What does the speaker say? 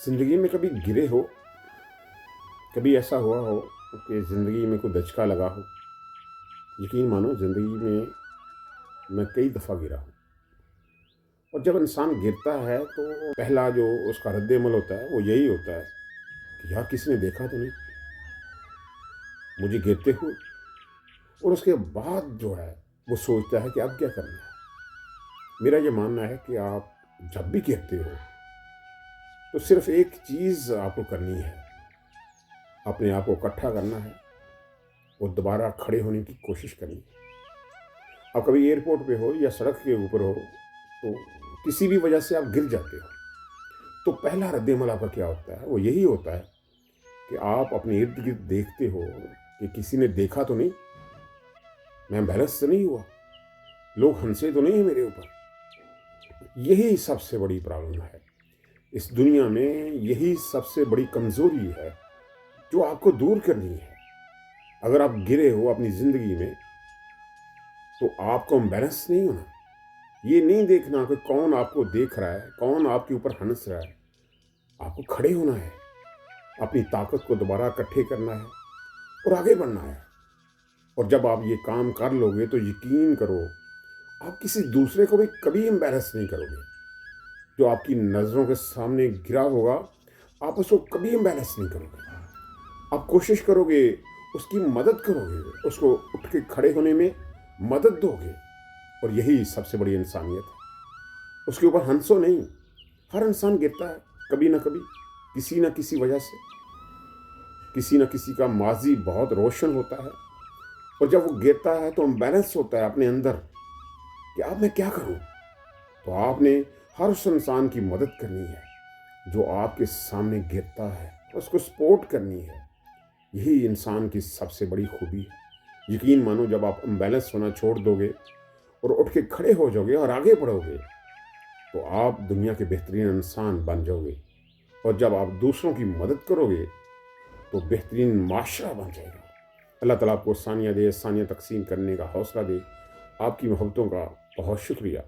ज़िंदगी में कभी गिरे हो, कभी ऐसा हुआ हो कि ज़िंदगी में कोई दचका लगा हो। यकीन मानो ज़िंदगी में मैं कई दफ़ा गिरा हूँ। और जब इंसान गिरता है तो पहला जो उसका रद्द-ए-अमल होता है वो यही होता है कि यार किसी ने देखा तो नहीं मुझे गिरते हुए। और उसके बाद जो है वो सोचता है कि अब क्या करना है। मेरा ये मानना है कि आप जब भी गिरते हो तो सिर्फ़ एक चीज़ आपको करनी है, अपने आप को इकट्ठा करना है और दोबारा खड़े होने की कोशिश करनी है। आप कभी एयरपोर्ट पे हो या सड़क के ऊपर हो तो किसी भी वजह से आप गिर जाते हो, तो पहला रद्द-ए-अमल आपका क्या होता है? वो यही होता है कि आप अपने इर्द-गिर्द देखते हो कि किसी ने देखा तो नहीं, मैं एम्बैरेस तो नहीं हुआ, लोग हँसे तो नहीं है मेरे ऊपर। यही सबसे बड़ी प्रॉब्लम है। इस दुनिया में यही सबसे बड़ी कमज़ोरी है जो आपको दूर करनी है। अगर आप गिरे हो अपनी ज़िंदगी में तो आपको एम्बैरेस नहीं होना। ये नहीं देखना कि कौन आपको देख रहा है, कौन आपके ऊपर हँस रहा है। आपको खड़े होना है, अपनी ताकत को दोबारा इकट्ठे करना है और आगे बढ़ना है। और जब आप ये काम कर लोगे तो यकीन करो, आप किसी दूसरे को भी कभी एम्बैरेस नहीं करोगे। जो आपकी नज़रों के सामने गिरा होगा, आप उसको कभी एम्बैरेस नहीं करोगे। आप कोशिश करोगे, उसकी मदद करोगे, उसको उठ के खड़े होने में मदद दोगे। और यही सबसे बड़ी इंसानियत है। उसके ऊपर हंसो नहीं। हर इंसान गिरता है कभी ना कभी, किसी न किसी वजह से। किसी न किसी का माज़ी बहुत रोशन होता है और जब वो गिरता है तो इम्बैलेंस होता है अपने अंदर कि अब मैं क्या करूं। तो आपने हर उस इंसान की मदद करनी है जो आपके सामने गिरता है, उसको सपोर्ट करनी है। यही इंसान की सबसे बड़ी खूबी है। यकीन मानो जब आप इम्बैलेंस होना छोड़ दोगे और उठ के खड़े हो जाओगे और आगे बढ़ोगे तो आप दुनिया के बेहतरीन इंसान बन जाओगे। और जब आप दूसरों की मदद करोगे तो बेहतरीन माशरा बन जाएगा। अल्लाह ताला आपको सानिया दे, सानिया तकसीम करने का हौसला दे। आपकी मोहब्बतों का बहुत शुक्रिया।